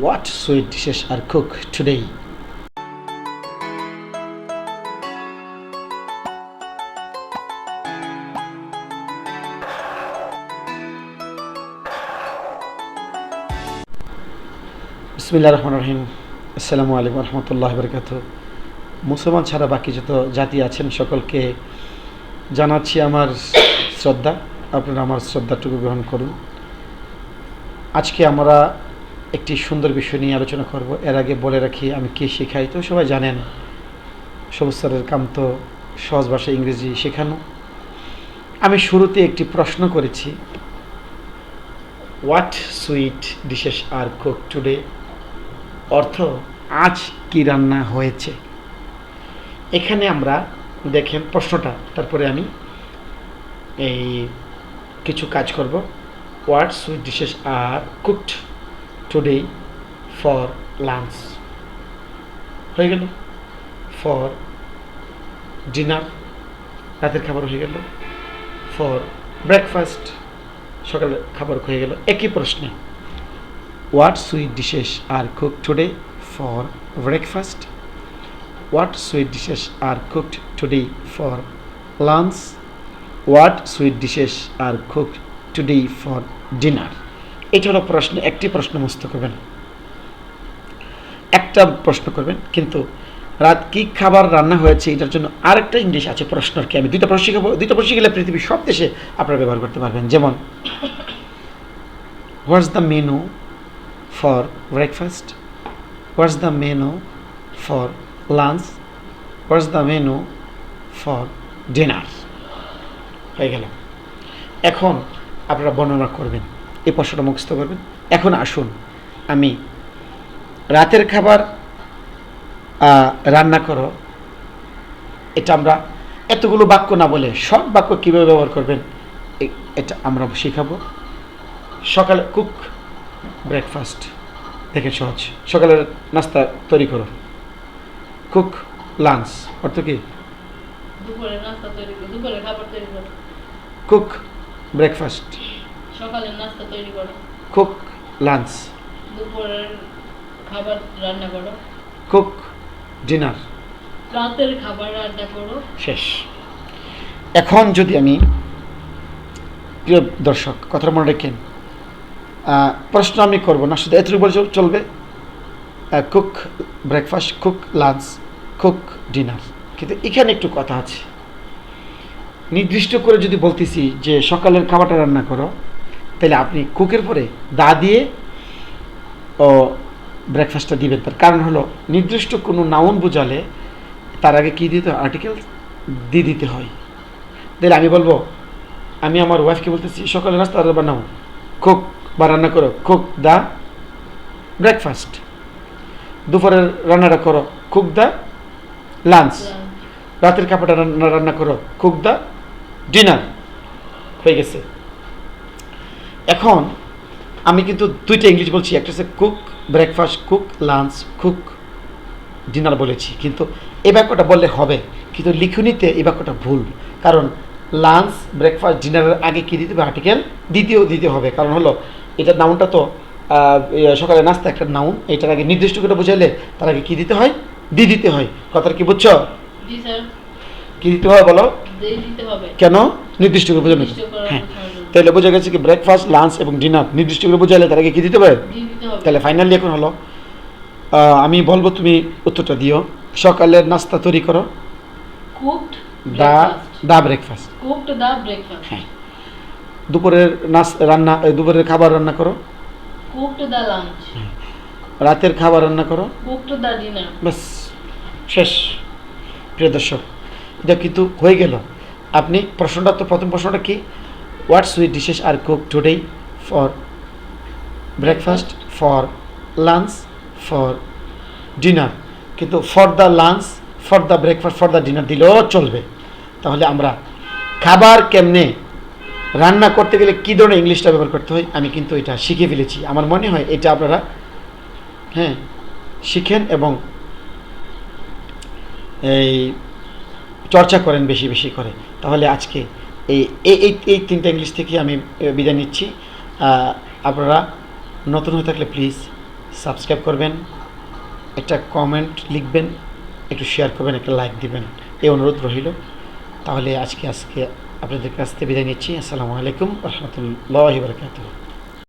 What sweet dishes are cooked today? বিসমিল্লাহির রহমানির রহিম। আসসালামু আলাইকুম ওয়া রাহমাতুল্লাহি ওয়া বারাকাতুহু। মুসলমান ছাড়া বাকি যত জাতি আছেন সকলকে জানাচ্ছি আমার শ্রদ্ধা। আপনারা আমার শ্রদ্ধাটুকু গ্রহণ করুন। আজকে আমরা একটি সুন্দর বিষয় নিয়ে আলোচনা করব। এর আগে বলে রাখি আমি কি শেখাই, তো সবাই জানেন সবুজ স্যারের কাম তো সহজ ভাষায় ইংরেজি শেখানো। আমি শুরুতে একটি প্রশ্ন করেছি, what sweet dishes are cook today, অর্থ আজ কি রান্না হয়েছে। এখানে আমরা দেখেন প্রশ্নটা, তারপরে আমি এই কিছু কাজ করব। What sweet dishes are cooked today for lunch, হয়ে গেল। ফর ডিনার, রাতের খাবার হয়ে গেল। ফর ব্রেকফাস্ট, সকালের খাবার হয়ে গেল। একই প্রশ্নে what sweet dishes are cooked today for breakfast, what sweet dishes are cooked today for lunch, what sweet dishes are cooked today for dinner. এটা হলো প্রশ্ন। একটি প্রশ্ন মুখস্থ করবেন, একটা প্রশ্ন করবেন, কিন্তু রাত কি খাবার রান্না হয়েছে এটার জন্য আরেকটা ইংলিশ আছে প্রশ্নর কি। আমি দুইটা প্রশ্ন শিখাবো। দুইটা প্রশ্ন শিখলে পৃথিবীর সব দেশে আপনারা ব্যবহার করতে পারবেন। যেমন what's the menu for breakfast, what's the menu for lunch, what's the menu for dinner, হয়ে গেল। এখন আপনারা বর্ণনা করবেন, এই প্রশ্নটা মুখস্থ করবেন। এখন আসুন আমি রাতের খাবার রান্না করো, এটা আমরা এতগুলো বাক্য না বলে সব বাক্য কীভাবে ব্যবহার করবেন এটা আমরা শেখাবো। সকালে কুক ব্রেকফাস্ট, দেখেন সহজ। সকালের নাস্তা তৈরি করো। কুক লাঞ্চ, অর্থ কি? দুপুরের নাস্তা তৈরি করো, দুপুরের খাবার তৈরি করো। কুক ব্রেকফাস্ট, সকালের নাস্তা তৈরি করো। কুক লাঞ্চ, দুপুরের খাবার রান্না করো। কুক ডিনার, রাতের খাবার রান্না করো। শেষ। এখন যদি আমি, প্রিয় দর্শক কথাটা মনে রাখেন, প্রশ্ন আমি করব না, শুধু এতটুকু বলে চলবে। Cook breakfast, cook lunch, cook dinner. কিন্তু এখানে একটু কথা আছে। নির্দিষ্ট করে যদি বলতেছি যে সকালের খাবারটা রান্না করো, তাহলে আপনি কুকের পরে দা দিয়ে ও ব্রেকফাস্টটা দিবেন। তার কারণ হলো নির্দিষ্ট কোনো নাউন বোঝালে তার আগে কী দিতে হয়? আর্টিকেল দিয়ে দিতে হয়। তাহলে আমি বলবো, আমি আমার ওয়াইফকে বলতেছি সকালে নাস্তা বানাও, কুক বা রান্না করো, কুক দ্য ব্রেকফাস্ট। দুপুরের রান্নাটা করো, কুক দ্য লাঞ্চ। রাতের খাবারটা রান্না করো, কুক দ্য ডিনার, হয়ে গেছে। এখন আমি কিন্তু দুইটা ইংলিশ বলছি, একটা হচ্ছে cook breakfast, cook lunch, cook dinner বলেছি। কিন্তু এই বাক্যটা বললে হবে, কিন্তু লিখনিতে এই বাক্যটা ভুল। কারণ লাঞ্চ ব্রেকফাস্ট ডিনারের আগে কী দিতে হবে? আর্টিকেল দিতে হবে। কারণ হলো এটার নাউনটা তো সকালে নাস্তা একটা নাউন, এটার আগে নির্দিষ্ট করে বোঝাইলে তার আগে কী দিতে হয়? দিতে হয়। কথাটা কি বুঝছো? জি স্যার। কী দিতে হবে বলো? দিতে হবে। কেন? নির্দিষ্ট করে বোঝানো। হ্যাঁ, তাহলে বোঝা গেছে কি ব্রেকফাস্ট, লাঞ্চ এবং ডিনার নির্দিষ্ট করে বোঝাইলে তার আগে কী দিতে হবে? তাহলে ফাইনালি এখন হলো আমি বলবো, তুমি উত্তরটা দিও। সকালের নাস্তা তৈরি করো, কুকড দা ব্রেকফাস্ট। কুকড দা ব্রেকফাস্ট। হ্যাঁ। দুপুরের দুপুরের খাবার রান্না করো, কুকড দা লাঞ্চ। রাতের খাবার রান্না করো, কুকড দা ডিনার। বাস, শেষ। প্রিয় দর্শক, এটা কিন্তু হয়ে গেল। আপনি প্রশ্নটা তো, প্রথম প্রশ্নটা কি? What sweet dishes are cook today for breakfast, for lunch, for dinner. কিন্তু for the lunch, for the breakfast, for the dinner দিলেও চলবে। তাহলে আমরা খাবার কেমনে রান্না করতে গেলে কী ধরনের ইংলিশটা ব্যবহার করতে হয় আমি কিন্তু এটা শিখে ফেলেছি। আমার মনে হয় এটা আপনারা শিখেন এবং এই চর্চা করেন বেশি বেশি করে। তাহলে আজকে এই তিনটা ইংলিশ থেকে আমি বিদায় নিচ্ছি। আপনারা নতুন হয়ে থাকলে প্লিজ সাবস্ক্রাইব করবেন, একটা কমেন্ট লিখবেন, একটু শেয়ার করবেন, একটা লাইক দিবেন, এই অনুরোধ রইল। তাহলে আজকে আপনাদের কাছ থেকে বিদায় নিচ্ছি। আসসালামু আলাইকুম ওয়া রাহমাতুল্লাহি ওয়া বারাকাতুহু।